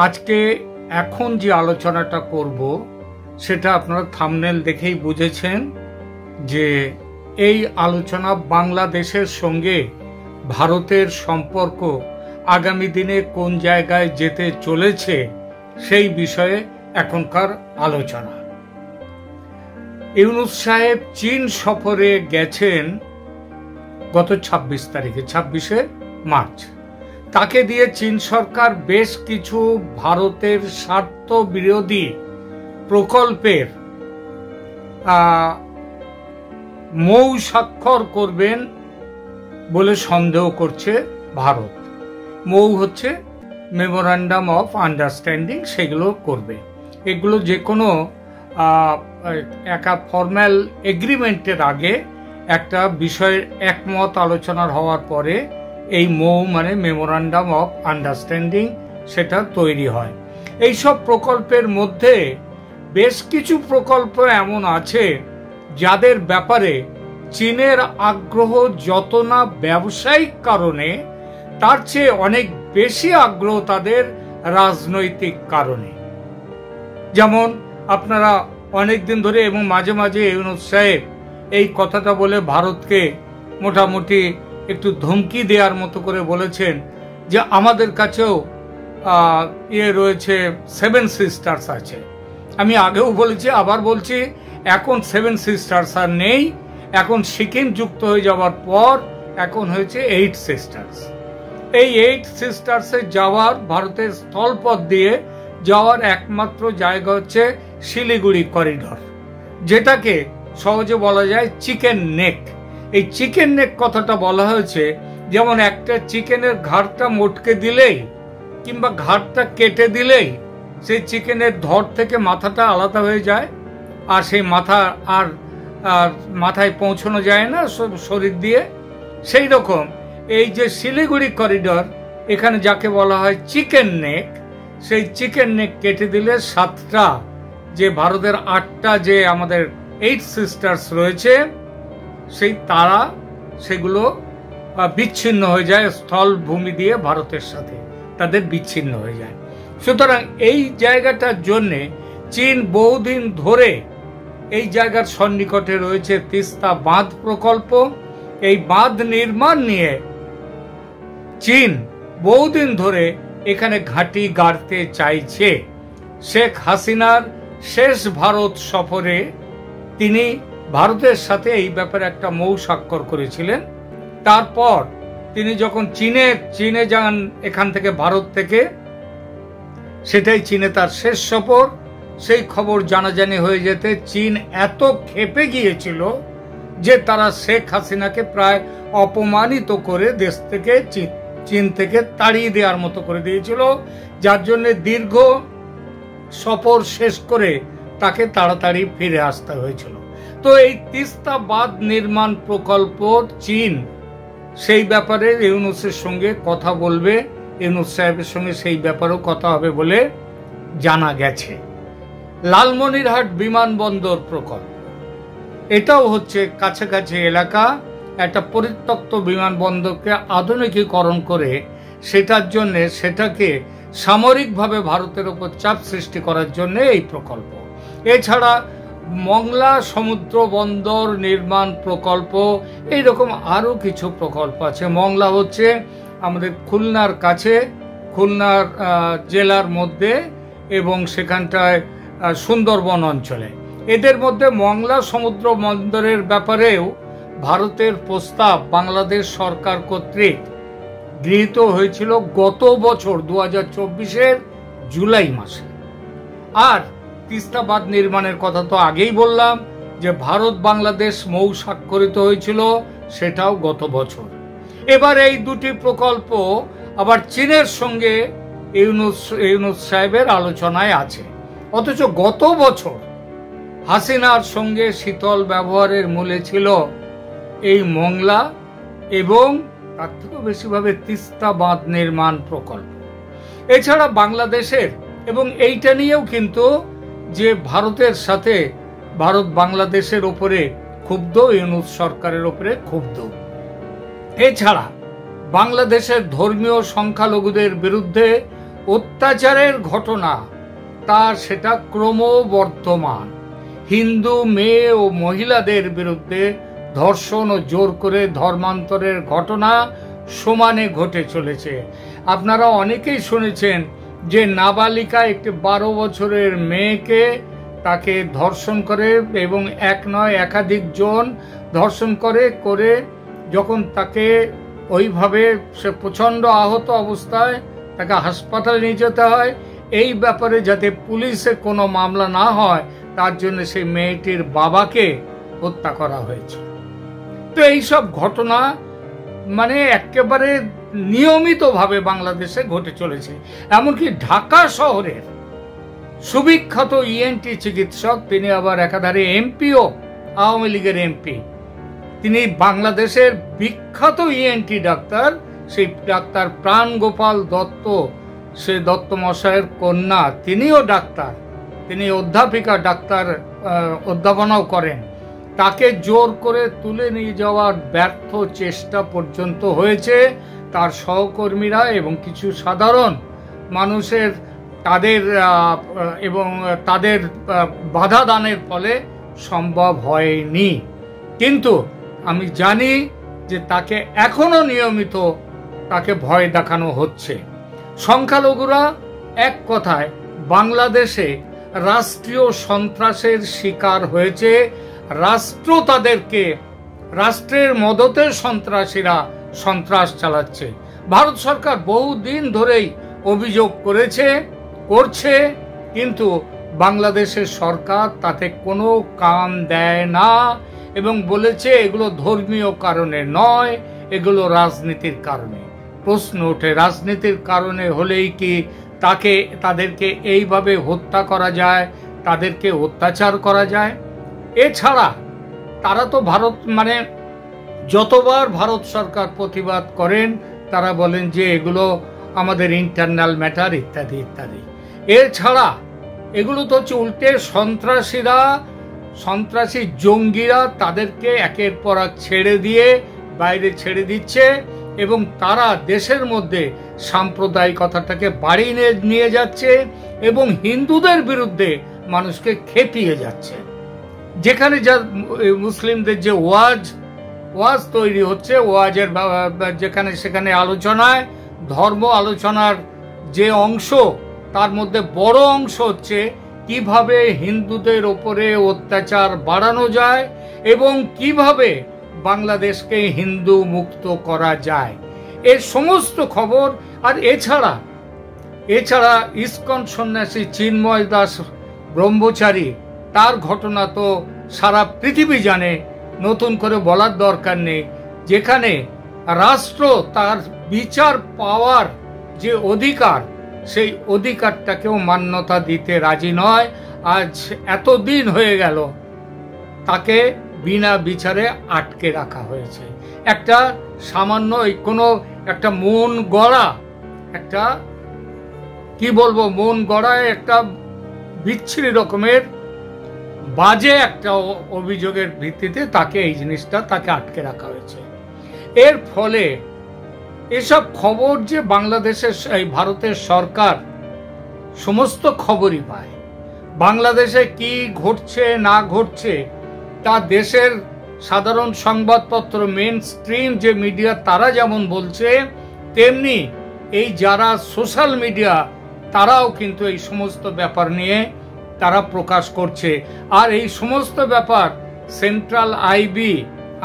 আজকে এখন যে আলোচনাটা করব সেটা আপনারা থাম্বনেল দেখেই বুঝেছেন যে এই আলোচনা বাংলাদেশের সঙ্গে ভারতের সম্পর্ক আগামী দিনে কোন জায়গায় যেতে চলেছে সেই বিষয়ে এখনকার আলোচনা। ইউনূস সাহেব চীন সফরে গেছেন গত ২৬ তারিখে, ২৬শে মার্চ। তাকে দিয়ে চীন সরকার বেশ কিছু ভারতের স্বার্থ বিরোধী প্রকল্পের মৌ স্বাক্ষর করবেন বলে সন্দেহ করছে ভারত। মৌ হচ্ছে মেমোরান্ডাম অফ আন্ডারস্ট্যান্ডিং, সেগুলো করবে। এগুলো যে কোনো একটা ফর্মাল এগ্রিমেন্টের আগে একটা বিষয়ের একমত আলোচনার হওয়ার পরে এই মৌ মানে মেমোরান্ডাম অফ আন্ডারস্ট্যান্ডিং সেটা তৈরি হয়। এইসব প্রকল্পের মধ্যে বেশ কিছু প্রকল্প এমন আছে যাদের ব্যাপারে চীনের আগ্রহ যত না ব্যবসায়িক কারণে, তার চেয়ে অনেক বেশি আগ্রহ তাদের রাজনৈতিক কারণে। যেমন আপনারা অনেকদিন ধরে এবং মাঝে মাঝে ইউনূস সাহেব এই কথাটা বলে ভারতকে মোটামুটি একটু ধমকি দেওয়ার মতো করে বলেছেন যে আমাদের কাছেও রয়েছে 7 সিস্টার্স আছে। আমি আগেও বলেছি, আবার বলছি, এখন 7 সিস্টার্স আর নেই, এখন সিকিম যুক্ত হয়ে যাওয়ার পর এখন হয়েছে 8 সিস্টার্স। এই 8 সিস্টার্সে যাওয়ার, ভারতের স্থলপথ দিয়ে যাওয়ার একমাত্র জায়গা হচ্ছে শিলিগুড়ি করিডর, যেটাকে সহজে বলা যায় চিকেন নেক। এই চিকেন নেক কথাটা বলা হয়েছে যেমন একটা চিকেনের ঘাড়টা মটকে দিলেই কিংবা ঘাড়টা কেটে দিলেই সেই চিকেনের ধড় থেকে মাথাটা আলাদা হয়ে যায়, আর সেই মাথা আর মাথায় পৌঁছানো যায় না শরীর দিয়ে। সেই রকম এই যে শিলিগুড়ি করিডর, এখানে যাকে বলা হয় চিকেন নেক, সেই চিকেন নেক কেটে দিলে 7টা যে ভারতের 8টা যে আমাদের 8 সিস্টার্স রয়েছে সেই তারা সেগুলো বিচ্ছিন্ন হয়ে যায়, স্থল ভূমি দিয়ে ভারতের সাথে তাদের বিচ্ছিন্ন হয়ে যায়। সুতরাং এই জায়গাটার জন্য চীন বহুদিন ধরে এই জায়গার সন্নিকটে রয়েছে তিস্তা বাঁধ প্রকল্প। এই বাঁধ নির্মাণ নিয়ে চীন বহুদিন ধরে এখানে ঘাঁটি গাড়তে চাইছে। শেখ হাসিনার শেষ ভারত সফরে তিনি ভারতের সাথে এই ব্যাপারে একটা মৌ স্বাক্ষর করেছিলেন। তারপর তিনি যখন চীনে যান এখান থেকে, ভারত থেকে, সেটাই চীনে তার শেষ সফর। সেই খবর জানাজানি হয়ে যেতে চীন এত ক্ষেপে গিয়েছিল যে তারা শেখ হাসিনাকে প্রায় অপমানিত করে দেশ থেকে, চীন থেকে তাড়িয়ে দেওয়ার মতো করে দিয়েছিল, যার জন্য দীর্ঘ সফর শেষ করে তাকে তাড়াতাড়ি ফিরে আসতে হয়েছিল। তো এই তিস্তা বাঁধ নির্মাণ প্রকল্প চীন সেই ব্যাপারে ইউনূসের সঙ্গে কথা বলবে, ইউনূস সাহেবের সঙ্গে সেই ব্যাপারেও কথা হবে বলে জানা গেছে। লালমনিরহাট বিমানবন্দর প্রকল্প, এটাও হচ্ছে কাছাকাছি এলাকা, একটা পরিত্যক্ত বিমানবন্দরকে আধুনিকীকরণ করে সেটার জন্য, সেটাকে সামরিকভাবে ভারতের উপর চাপ সৃষ্টি করার জন্য এই প্রকল্প। এছাড়া মংলা সমুদ্র বন্দর নির্মাণ প্রকল্প, এইরকম আরো কিছু প্রকল্প আছে। মংলা হচ্ছে আমাদের খুলনার কাছে, খুলনার জেলার মধ্যে, এবং সেখানটায় সুন্দরবন অঞ্চলে। এদের মধ্যে মংলা সমুদ্র বন্দরের ব্যাপারেও ভারতের প্রস্তাব বাংলাদেশ সরকার কর্তৃক গৃহীত হয়েছিল গত বছর 2024-এর জুলাই মাসে। আর তিস্তা বাঁধ নির্মাণের কথা তো আগেই বললাম যে ভারত বাংলাদেশ মৌ স্বাক্ষরিত হয়েছিল, সেটাও গত বছর। এবার এই দুটি প্রকল্প আবার চীনের সঙ্গে ইউনূস সাহেবের আলোচনায় আছে। অথচ গত বছর হাসিনার সঙ্গে শীতল ব্যবহারের মূলে ছিল এই মংলা এবং তার থেকেও বেশিভাবে তিস্তা বাঁধ নির্মাণ প্রকল্প। এছাড়া বাংলাদেশের, এবং এইটা নিয়েও কিন্তু যে ভারতের সাথে ভারত বাংলাদেশের ওপরে ক্ষুব্ধ, ইউনূস সরকারের ওপরে ক্ষুব্ধ। এছাড়া বাংলাদেশের ধর্মীয় সংখ্যালঘুদের বিরুদ্ধে অত্যাচারের ঘটনা তার সেটা ক্রমবর্ধমান। হিন্দু মেয়ে ও মহিলাদের বিরুদ্ধে ধর্ষণ ও জোর করে ধর্মান্তরের ঘটনা সমানে ঘটে চলেছে। আপনারা অনেকেই শুনেছেন যে নাবালিকা একটি 12 বছরের মেয়েকে তাকে ধর্ষণ করে, এবং এক নয় একাধিক জন ধর্ষণ করে যখন তাকে ওইভাবে সে প্রচণ্ড আহত অবস্থায় তাকে হাসপাতালে নিয়ে যেতে হয়, এই ব্যাপারে যাতে পুলিশে কোনো মামলা না হয় তার জন্য সেই মেয়েটির বাবাকে হত্যা করা হয়েছে। তো এইসব ঘটনা মানে একেবারে নিয়মিতভাবে বাংলাদেশে ঘটে চলেছে। এমনকি ঢাকা শহরের সুবিখ্যাত ইএনটি চিকিৎসক, তিনি আবার একাধারে এমপিও, আওয়ামী লীগের এমপি, তিনি বাংলাদেশের বিখ্যাত ইএনটি ডাক্তার, সেই ডাক্তার প্রাণগোপাল দত্ত, সে দত্ত মশাইয়ের কন্যা, তিনিও ডাক্তার, তিনি অধ্যাপিকা, ডাক্তার অধ্যাপনাও করেন। তাকে জোর করে তুলে নিয়ে যাওয়ার ব্যর্থ চেষ্টা পর্যন্ত হয়েছে তার সহকর্মীরা এবং কিছু সাধারণ মানুষের তাদের বাধা দানের ফলে সম্ভব হয়নি। কিন্তু আমি জানি যে তাকে এখনো নিয়মিত তাকে ভয় দেখানো হচ্ছে। সংখ্যালঘুরা এক কথায় বাংলাদেশে রাষ্ট্রীয় সন্ত্রাসের শিকার হয়েছে। রাষ্ট্র তাদেরকে, রাষ্ট্রের মদতে সন্ত্রাসীরা সন্ত্রাস চালাচ্ছে। ভারত সরকার বহুদিন ধরেই অভিযোগ করছে, কিন্তু বাংলাদেশের সরকার তাতে কোনো কান দেয় না এবং বলেছে এগুলো ধর্মীয় কারণে নয়, এগুলো রাজনীতির কারণে। প্রশ্ন ওঠে, রাজনীতির কারণে হলেই কি তাদেরকে এইভাবে হত্যা করা যায়, তাদেরকে অত্যাচার করা যায়? এছাড়া তারা তো যতবার ভারত সরকার প্রতিবাদ করেন তারা বলেন যে এগুলো আমাদের ইন্টারনাল ম্যাটার ইত্যাদি ইত্যাদি। এছাড়া এগুলো তো হচ্ছে উল্টে সন্ত্রাসী জঙ্গিরা তাদেরকে একের পর এক বাইরে ছেড়ে দিচ্ছে এবং তারা দেশের মধ্যে সাম্প্রদায়িকতাটাকে বাড়িয়ে নিয়ে যাচ্ছে এবং হিন্দুদের বিরুদ্ধে মানুষকে খেপিয়ে যাচ্ছে। যেখানে মুসলিমদের যে ওয়াজ তৈরি হচ্ছে, ওয়াজের যেখানে সেখানে আলোচনায়, ধর্ম আলোচনার যে অংশ, তার মধ্যে বড় অংশ হচ্ছে কিভাবে হিন্দুদের ওপরে অত্যাচার বাড়ানো যায় এবং কিভাবে বাংলাদেশকে হিন্দু মুক্ত করা যায়, এর সমস্ত খবর। আর এছাড়া ইসকন সন্ন্যাসী চিন্ময় দাস ব্রহ্মচারী, তার ঘটনা তো সারা পৃথিবী জানে, নতুন করে বলার দরকার নেই। যেখানে রাষ্ট্র তার বিচার পাওয়ার যে অধিকার, সেই অধিকারটাকেও মান্যতা দিতে রাজি নয়। আজ এতদিন হয়ে গেল তাকে বিনা বিচারে আটকে রাখা হয়েছে। একটা সামান্য একটা মন গড়া একটা বিচ্ছিরি রকমের বাজে একটা অভিযোগের ভিত্তিতে তাকে আটকে রাখা হয়েছে। এর ফলে এসব খবর যে বাংলাদেশের ভারতের সরকার সমস্ত খবরই পায়, বাংলাদেশে কি ঘটছে না ঘটছে তা দেশের সাধারণ সংবাদপত্র, মেন স্ট্রিম যে মিডিয়া, তারা যেমন বলছে, তেমনি এই যারা সোশ্যাল মিডিয়া তারাও কিন্তু এই সমস্ত ব্যাপার নিয়ে তারা প্রকাশ করছে। আর এই সমস্ত ব্যাপার সেন্ট্রাল আইবি,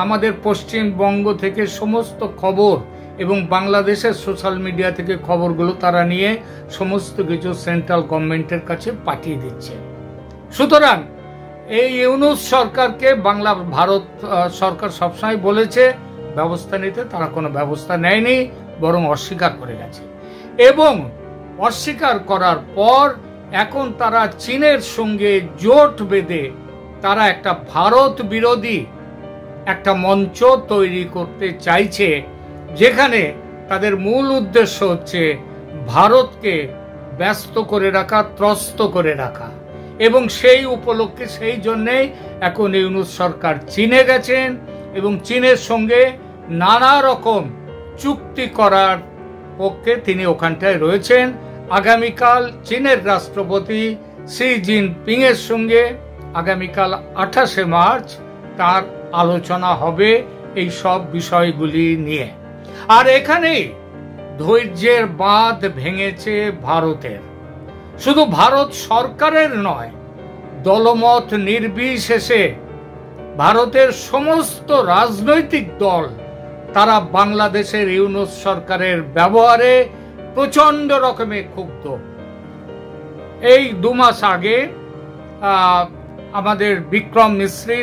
আমাদের পশ্চিমবঙ্গ থেকে সমস্ত খবর এবং বাংলাদেশের সোশ্যাল মিডিয়া থেকে খবরগুলো তারা নিয়ে সমস্ত কিছু সেন্ট্রাল গভর্নমেন্টের কাছে পাঠিয়ে দিচ্ছে। সুতরাং এই ইউনূস সরকারকে ভারত সরকার সবসময় বলেছে ব্যবস্থা নিতে, তারা কোনো ব্যবস্থা নেয়নি, বরং অস্বীকার করে গেছে। এবং অস্বীকার করার পর এখন তারা চীনের সঙ্গে জোট বেঁধে তারা একটা ভারত বিরোধী একটা মঞ্চ তৈরি করতে চাইছে, যেখানে তাদের মূল উদ্দেশ্য হচ্ছে ভারতকে ব্যস্ত করে রাখা, ত্রস্ত করে রাখা। এবং সেই উপলক্ষে, সেই জন্যেই এখন ইউনূস সরকার চীনে গেছেন এবং চীনের সঙ্গে নানা রকম চুক্তি করার পক্ষে তিনি ওখানটায় রয়েছেন। আগামীকাল চীনের রাষ্ট্রপতি শি জিনপিং এর সঙ্গে আগামীকাল 28শে মার্চ তার আলোচনা হবে এই সব বিষয়গুলি নিয়ে। আর এখানে ধৈর্যের বাঁধ ভেঙেছে ভারতের, শুধু ভারত সরকারের নয়, দলমত নির্বিশেষে ভারতের সমস্ত রাজনৈতিক দল তারা বাংলাদেশের ইউনূস সরকারের ব্যবহারে প্রচন্ড রকমের ক্ষুব্ধ। এই 2 মাস আগে আমাদের বিক্রম মিশ্রি,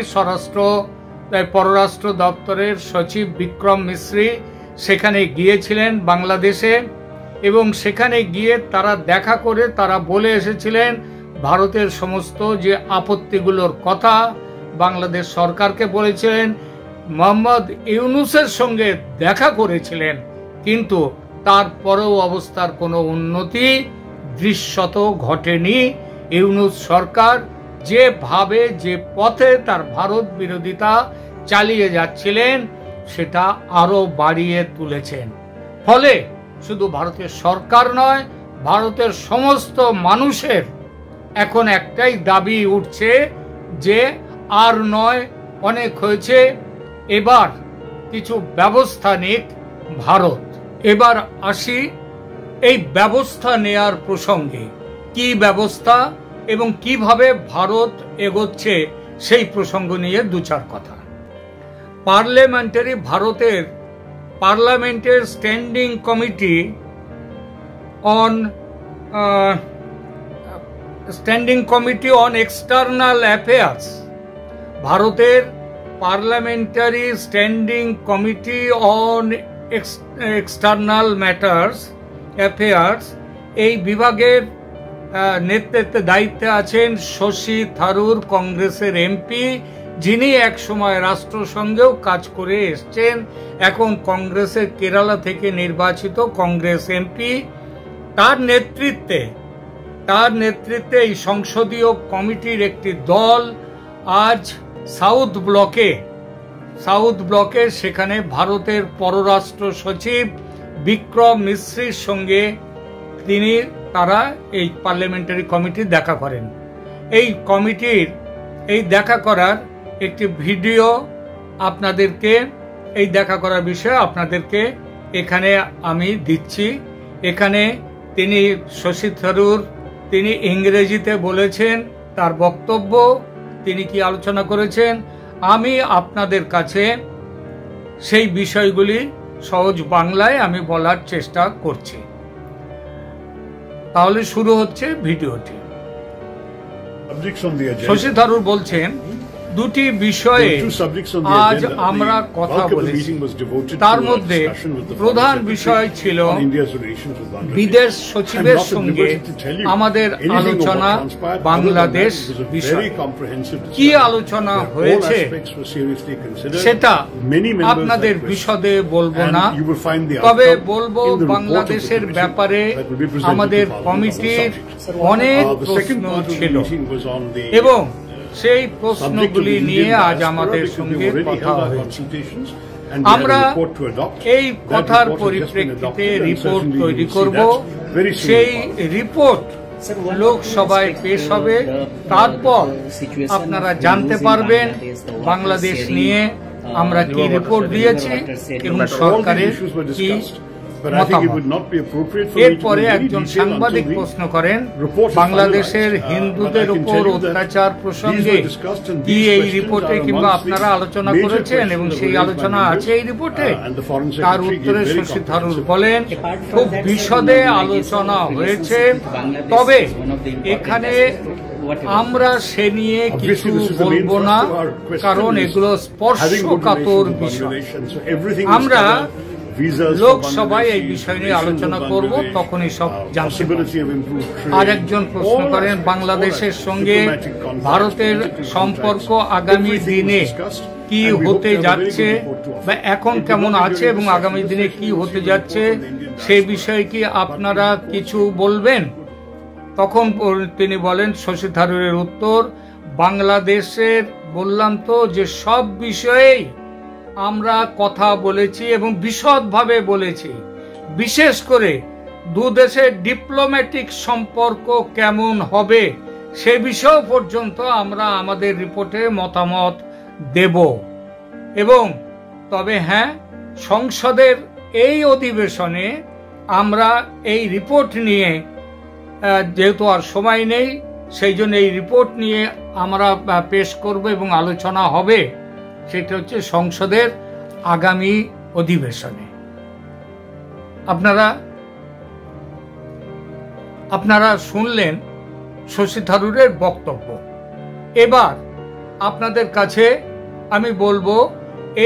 পররাষ্ট্র দপ্তরের সচিব বিক্রম মিশ্রি সেখানে গিয়েছিলেন বাংলাদেশে, এবং সেখানে গিয়ে তারা দেখা করে তারা বলে এসেছিলেন ভারতের সমস্ত যে আপত্তিগুলোর কথা বাংলাদেশ সরকারকে বলেছিলেন। মোহাম্মদ ইউনূসের সঙ্গে দেখা করেছিলেন, কিন্তু তারপরেও অবস্থার কোনো উন্নতি দৃশ্যত ঘটেনি। ইউনূস সরকার যেভাবে যে পথে তার ভারত বিরোধিতা চালিয়ে যাচ্ছিলেন সেটা আরো বাড়িয়ে তুলেছেন। ফলে শুধু ভারতের সরকার নয়, ভারতের সমস্ত মানুষের এখন একটাই দাবি উঠছে যে আর নয়, অনেক হয়েছে, এবার কিছু ব্যবস্থা নিক ভারত। এবার আসি এই ব্যবস্থা নেয়ার প্রসঙ্গে, কি ব্যবস্থা এবং কিভাবে ভারত এগোচ্ছে সেই প্রসঙ্গ নিয়ে 2-4 কথা। ভারতের পার্লামেন্টের standing committee on external affairs, ভারতের parliamentary standing committee on external matters affairs, এই বিভাগের নেতৃত্বে দায়িত্বে আছেন শশী থারুর, কংগ্রেসের এমপি, যিনি এক সময় রাষ্ট্রসংঘেও কাজ করে এসছেন, এখন কংগ্রেসের কেরালা থেকে নির্বাচিত কংগ্রেস এমপি। তার নেতৃত্বে এই সংসদীয় কমিটির একটি দল আজ সাউথ ব্লকে সেখানে ভারতের পররাষ্ট্র সচিব বিক্রম মিশ্রির সঙ্গে তারা এই পার্লামেন্টারি কমিটি দেখা করেন। এই কমিটির এই দেখা করার একটি ভিডিও আপনাদেরকে, এই দেখা করার বিষয়ে আপনাদেরকে এখানে আমি দিচ্ছি। এখানে শশী থারুর তিনি ইংরেজিতে বলেছেন তার বক্তব্য, তিনি কি আলোচনা করেছেন, আমি আপনাদের কাছে সেই বিষয়গুলি সহজ বাংলায় আমি বলার চেষ্টা করছি। তাহলে শুরু হচ্ছে ভিডিওটি। শশী থারুর বলছেন, দুটি বিষয়ে আজ আমরা কথা বলেছি, তার মধ্যে প্রধান বিষয় ছিল বিদেশ সচিবের সঙ্গে আমাদের আলোচনা বাংলাদেশ বিষয়ে। কি আলোচনা হয়েছে সেটা আপনাদের বিশদে বলবো না, তবে বলবো বাংলাদেশের ব্যাপারে আমাদের কমিটির অনেক প্রশ্ন ছিল এবং সেই প্রশ্নগুলি নিয়ে আজ আমাদের সঙ্গে কথা হয়েছে। আমরা এই কথার পরিপ্রেক্ষিতে রিপোর্ট তৈরি করব, সেই রিপোর্ট লোকসভায় পেশ হবে, তারপর আপনারা জানতে পারবেন বাংলাদেশ নিয়ে আমরা কি রিপোর্ট দিয়েছি এবং সরকারের কি মতামত। এরপরে একজন সাংবাদিক প্রশ্ন করেন, বাংলাদেশের হিন্দুদের উপর অত্যাচার প্রসঙ্গে কি এই রিপোর্টে কিংবা আপনারা আলোচনা করেছেন এবং সেই আলোচনা আছে এই রিপোর্টে? তার উত্তরে শশী থারুর বলেন, খুব বিশদে আলোচনা হয়েছে, তবে এখানে আমরা সে নিয়ে কিছু বলবো না, কারণ এগুলো স্পর্শকাতর বিষয়। আমরা লোকসভায় এই বিষয় নিয়ে আলোচনা করব, তখনই সব জানতে পারব। আর একজন প্রশ্ন করেন, বাংলাদেশের সঙ্গে ভারতের সম্পর্ক আগামী দিনে কি হতে যাচ্ছে বা এখন কেমন আছে এবং আগামী দিনে কি হতে যাচ্ছে সেই বিষয়ে কি আপনারা কিছু বলবেন? তখন তিনি বলেন, শশী থারুরের উত্তর, বাংলাদেশের বললাম তো যে সব বিষয়েই আমরা কথা বলেছি এবং বিশদভাবে বলেছি, বিশেষ করে দু দেশের ডিপ্লোম্যাটিক সম্পর্ক কেমন হবে সে বিষয় পর্যন্ত আমরা আমাদের রিপোর্টে মতামত দেব। এবং তবে হ্যাঁ, সংসদের এই অধিবেশনে আমরা এই রিপোর্ট নিয়ে, যেহেতু আর সময় নেই, সেই জন্য এই রিপোর্ট নিয়ে আমরা পেশ করব এবং আলোচনা হবে, সেটা হচ্ছে সংসদের আগামী অধিবেশনে। আপনারা শুনলেন শশী থারুরের বক্তব্য। এবার আপনাদের কাছে আমি বলবো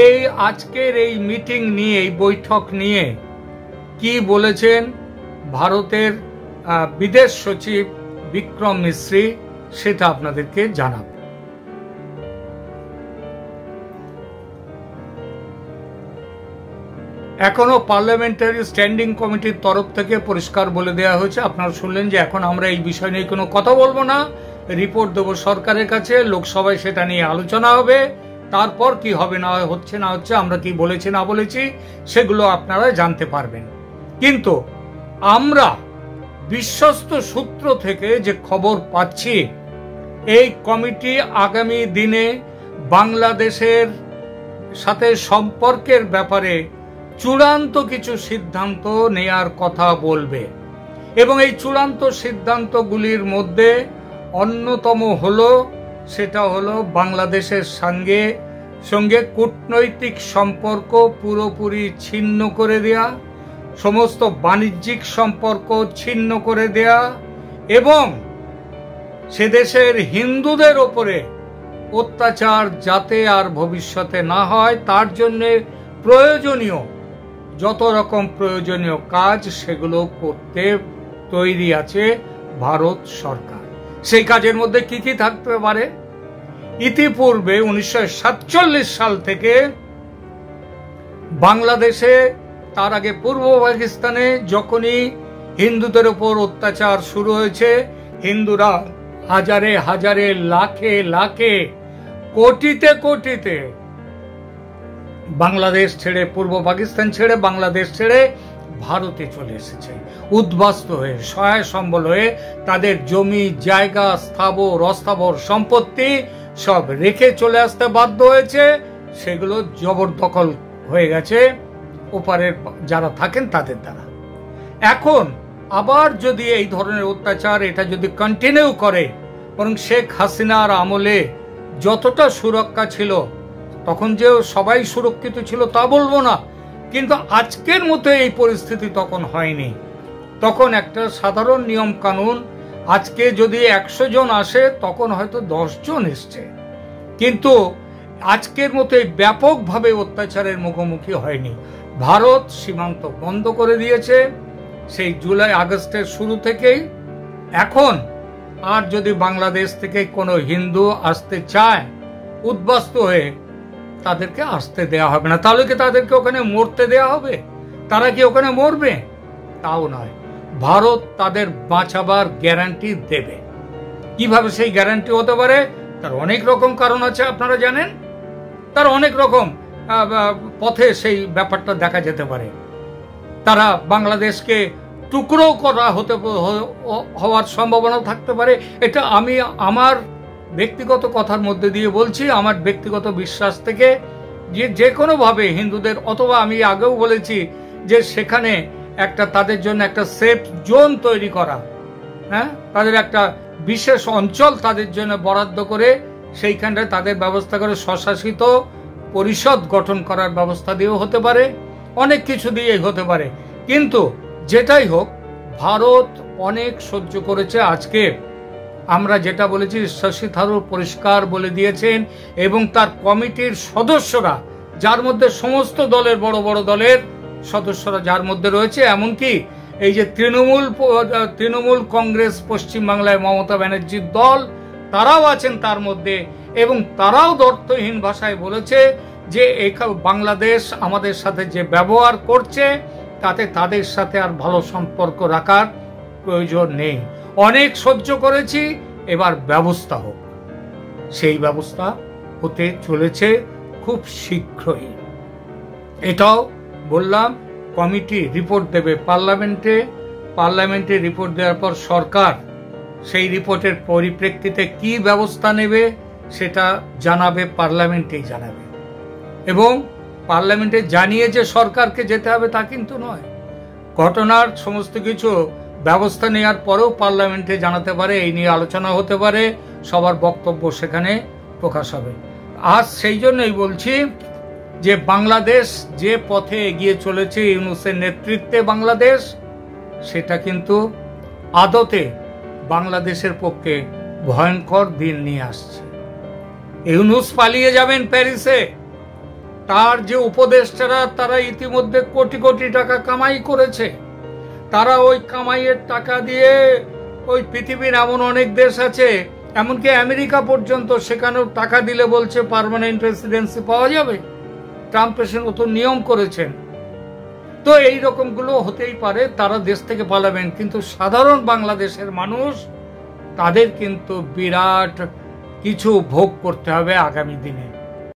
এই আজকের এই মিটিং নিয়ে, এই বৈঠক নিয়ে কি বলেছেন ভারতের বিদেশ সচিব বিক্রম মিশ্রি, সেটা আপনাদেরকে জানাব। এখনো পার্লামেন্টারি স্ট্যান্ডিং কমিটির তরফ থেকে পরিষ্কার বলে দেওয়া হয়েছে, আপনারা শুনলেন যে এখন আমরা এই বিষয় নিয়ে কোনো কথা বলবো না, রিপোর্ট দেবো সরকারের কাছে, লোকসভায় সেটা নিয়ে আলোচনা হবে, তারপর কি হবে না হচ্ছে না হচ্ছে, আমরা কি বলেছি না বলেছি সেগুলো আপনারা জানতে পারবেন। কিন্তু আমরা বিশ্বস্ত সূত্র থেকে যে খবর পাচ্ছি, এই কমিটি আগামী দিনে বাংলাদেশের সাথে সম্পর্কের ব্যাপারে চূড়ান্ত কিছু সিদ্ধান্ত নেয়ার কথা বলবে। এবং এই চূড়ান্ত সিদ্ধান্তগুলির মধ্যে অন্যতম সেটা হলো বাংলাদেশের সঙ্গে কূটনৈতিক সম্পর্ক পুরোপুরি ছিন্ন করে দেয়া, সমস্ত বাণিজ্যিক সম্পর্ক ছিন্ন করে দেয়া, এবং সে দেশের হিন্দুদের ওপরে অত্যাচার যাতে আর ভবিষ্যতে না হয় তার জন্য প্রয়োজনীয় যত রকম প্রয়োজনীয় কাজ সেগুলো করতে তৈরি আছে ভারত সরকার। সেই কাজের মধ্যে কি কি থাকতে পারে? ইতিপূর্বে 1947 সাল থেকে বাংলাদেশে, তার আগে পূর্ব পাকিস্তানে যখনই হিন্দুদের উপর অত্যাচার শুরু হয়েছে, হিন্দুরা হাজারে হাজারে লাখে লাখে কোটিতে কোটিতে বাংলাদেশ ছেড়ে, পূর্ব পাকিস্তান ছেড়ে বাংলাদেশ ছেড়ে ভারতে চলে এসেছে, উদ্বাস্তু হয়ে, সহায় সম্বল হয়ে তাদের জমি জায়গা স্থাবর অস্থাবর সম্পত্তি সব রেখে চলে আসতে বাধ্য হয়েছে। সেগুলো জবরদখল হয়ে গেছে ওপারের যারা থাকেন তাদের দ্বারা। এখন আবার যদি এই ধরনের অত্যাচার এটা যদি কন্টিনিউ করে, বরং শেখ হাসিনার আমলে যতটা সুরক্ষা ছিল, তখন যে সবাই সুরক্ষিত ছিল তা বলবো না, কিন্তু আজকের মতো এই পরিস্থিতি তখন হয়নি। তখন একটা সাধারণ নিয়ম কানুন, আজকে যদি 100 জন আসে তখন হয়তো 10 জন এসছে, কিন্তু আজকের মতো ব্যাপকভাবে অত্যাচারের মুখোমুখি হয়নি। ভারত সীমান্ত বন্ধ করে দিয়েছে সেই জুলাই আগস্টের শুরু থেকেই। এখন আর যদি বাংলাদেশ থেকে কোনো হিন্দু আসতে চায় উদ্বাস্তু হয়ে, তাদেরকে আসতে দেয়া হবে না। তাহলে কি তাদেরকে ওখানে মরতে দেয়া হবে? তারা কি ওখানে মরবে? তাও নয়, ভারত তাদের বাঁচাবার গ্যারান্টি দেবে। কিভাবে সেই গ্যারান্টি হতে পারে? তার অনেক রকম কারণ আছে, আপনারা জানেন। তার অনেক রকম পথে সেই ব্যাপারটা দেখা যেতে পারে। তারা বাংলাদেশকে টুকরো করা হওয়ার সম্ভাবনা থাকতে পারে। এটা আমি আমার ব্যক্তিগত কথার মধ্যে দিয়ে বলছি, আমার ব্যক্তিগত বিশ্বাস থেকে, যে কোনো ভাবে হিন্দুদের, অথবা আমি আগেও বলেছি যে সেখানে একটা তাদের জন্য একটা সেফ জোন তৈরি করা, হ্যাঁ, তাদের একটা বিশেষ অঞ্চল তাদের জন্য বরাদ্দ করে সেইখানটায় তাদের ব্যবস্থা করে স্বশাসিত পরিষদ গঠন করার ব্যবস্থা দিয়েও হতে পারে, অনেক কিছু দিয়ে হতে পারে। কিন্তু যেটাই হোক, ভারত অনেক সহ্য করেছে। আজকে আমরা যেটা বলেছি, শশী থারুর পরিষ্কার বলে দিয়েছেন, এবং তার কমিটির সদস্যরা, যার মধ্যে সমস্ত দলের বড় বড় দলের সদস্যরা যার মধ্যে রয়েছে, এমনকি এই যে তৃণমূল কংগ্রেস পশ্চিমবাংলায় মমতা ব্যানার্জির দল, তারাও আছেন তার মধ্যে, এবং তারাও দ্ব্যর্থহীন ভাষায় বলেছে যে বাংলাদেশ আমাদের সাথে যে ব্যবহার করছে তাতে তাদের সাথে আর ভালো সম্পর্ক রাখার প্রয়োজন নেই। অনেক সহ্য করেছি, এবার ব্যবস্থা হোক। সেই ব্যবস্থা হতে চলেছে খুব শীঘ্রই। এটাও বললাম, কমিটি রিপোর্ট দেবে পার্লামেন্টে, পার্লামেন্টে রিপোর্ট দেওয়ার পর সরকার সেই রিপোর্টের পরিপ্রেক্ষিতে কি ব্যবস্থা নেবে সেটা জানাবে, পার্লামেন্টেই জানাবে। এবং পার্লামেন্টে জানিয়ে যে সরকারকে যেতে হবে তা কিন্তু নয়, ঘটনার সমস্ত কিছু ব্যবস্থা নেওয়ার পরেও পার্লামেন্টে জানাতে পারে, এই নিয়ে আলোচনা হতে পারে, সবার বক্তব্য সেখানে প্রকাশ হবে। আজ সেই জন্যই বলছি যে বাংলাদেশ যে পথে এগিয়ে চলেছে ইউনূসের নেতৃত্বে বাংলাদেশ, সেটা কিন্তু আদতে বাংলাদেশের পক্ষে ভয়ঙ্কর দিন নিয়ে আসছে। ইউনূস পালিয়ে যাবেন প্যারিসে, তার যে উপদেষ্টারা তারা ইতিমধ্যে কোটি কোটি টাকা কামাই করেছে, তারা ওই কামাইয়ের টাকা দিয়ে ওই পৃথিবীর এমন অনেক দেশ আছে, এমনকি আমেরিকা পর্যন্ত, সেখানেও টাকা দিলে বলছে পার্মানেন্ট রেসিডেন্সি পাওয়া যাবে। ট্রাম্প এসে নতুন নিয়ম করেছেন। তো এই রকমগুলো হতেই পারে, তারা দেশ থেকে পালাবেন, কিন্তু সাধারণ বাংলাদেশের মানুষ, তাদের কিন্তু বিরাট কিছু ভোগ করতে হবে আগামী দিনে।